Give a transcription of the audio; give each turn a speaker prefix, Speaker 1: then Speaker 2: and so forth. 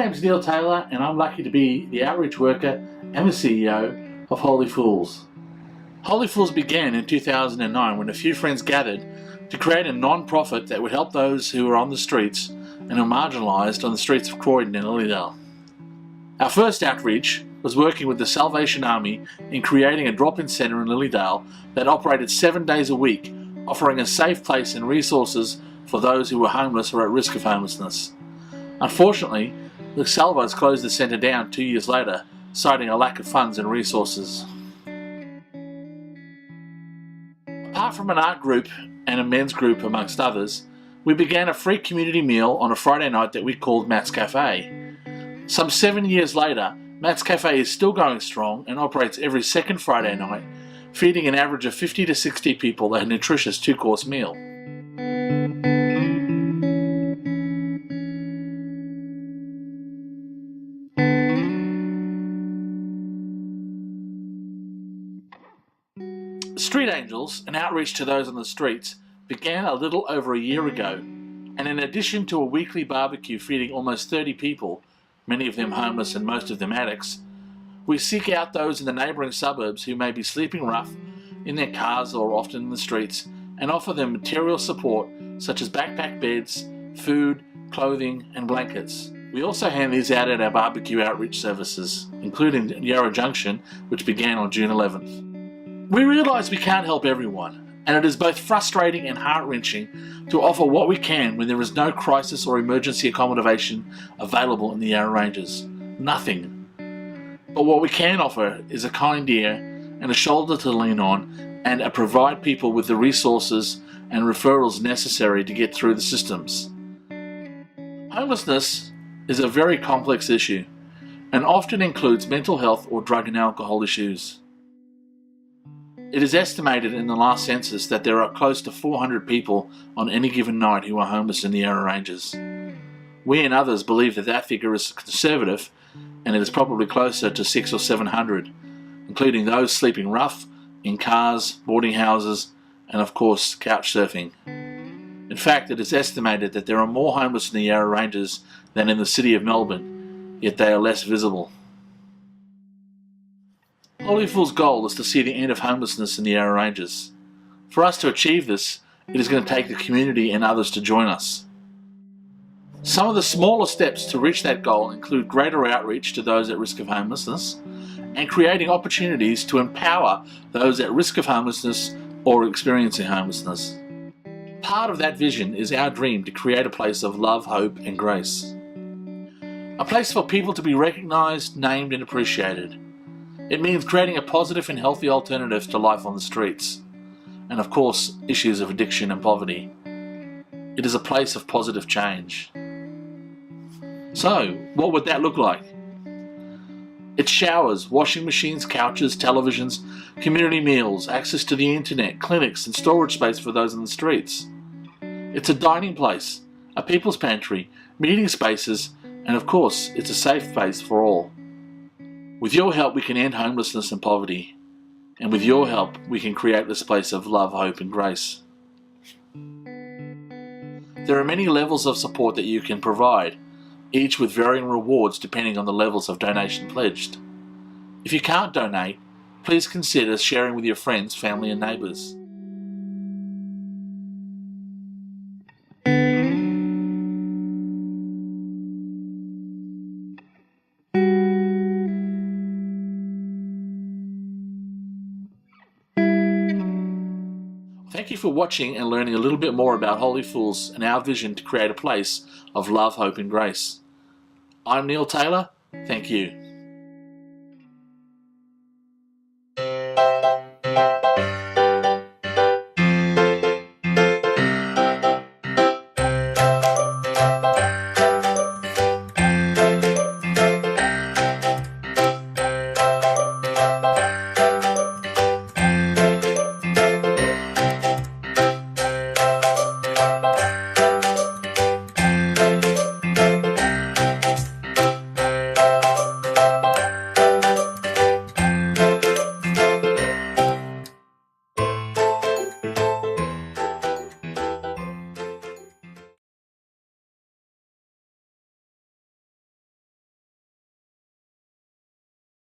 Speaker 1: name's Neil Taylor and I'm lucky to be the outreach worker and the CEO of Holy Fools. Holy Fools began in 2009 when a few friends gathered to create a non-profit that would help those who were on the streets and are marginalised on the streets of Croydon and Lilydale. Our first outreach was working with the Salvation Army in creating a drop-in centre in Lilydale that operated 7 days a week, offering a safe place and resources for those who were homeless or at risk of homelessness. Unfortunately, the Salvos closed the centre down 2 years later, citing a lack of funds and resources. Apart from an art group and a men's group amongst others, we began a free community meal on a Friday night that we called Matt's Cafe. Some 7 years later, Matt's Cafe is still going strong and operates every second Friday night, feeding an average of 50 to 60 people a nutritious 2-course meal. Street Angels, an outreach to those on the streets, began a little over a year ago, and in addition to a weekly barbecue feeding almost 30 people, many of them homeless and most of them addicts, we seek out those in the neighbouring suburbs who may be sleeping rough in their cars or often in the streets and offer them material support such as backpack beds, food, clothing and blankets. We also hand these out at our barbecue outreach services, including Yarra Junction, which began on June 11th. We realise we can't help everyone, and it is both frustrating and heart-wrenching to offer what we can when there is no crisis or emergency accommodation available in the Yarra Ranges. Nothing. But what we can offer is a kind ear and a shoulder to lean on and provide people with the resources and referrals necessary to get through the systems. Homelessness is a very complex issue and often includes mental health or drug and alcohol issues. It is estimated in the last census that there are close to 400 people on any given night who are homeless in the Yarra Ranges. We and others believe that that figure is conservative and it is probably closer to 600 or 700, including those sleeping rough, in cars, boarding houses, and of course couch surfing. In fact, it is estimated that there are more homeless in the Yarra Ranges than in the city of Melbourne, yet they are less visible. Holy Fools' goal is to see the end of homelessness in the Yarra Ranges. For us to achieve this, it is going to take the community and others to join us. Some of the smaller steps to reach that goal include greater outreach to those at risk of homelessness and creating opportunities to empower those at risk of homelessness or experiencing homelessness. Part of that vision is our dream to create a place of love, hope and grace. A place for people to be recognised, named and appreciated. It means creating a positive and healthy alternative to life on the streets, and of course, issues of addiction and poverty. It is a place of positive change. So, what would that look like? It's showers, washing machines, couches, televisions, community meals, access to the internet, clinics and storage space for those on the streets. It's a dining place, a people's pantry, meeting spaces, and of course, it's a safe place for all. With your help, we can end homelessness and poverty. And with your help, we can create this place of love, hope and grace. There are many levels of support that you can provide, each with varying rewards depending on the levels of donation pledged. If you can't donate, please consider sharing with your friends, family and neighbours. Thank you for watching and learning a little bit more about Holy Fools and our vision to create a place of love, hope and grace. I'm Neil Taylor. Thank you.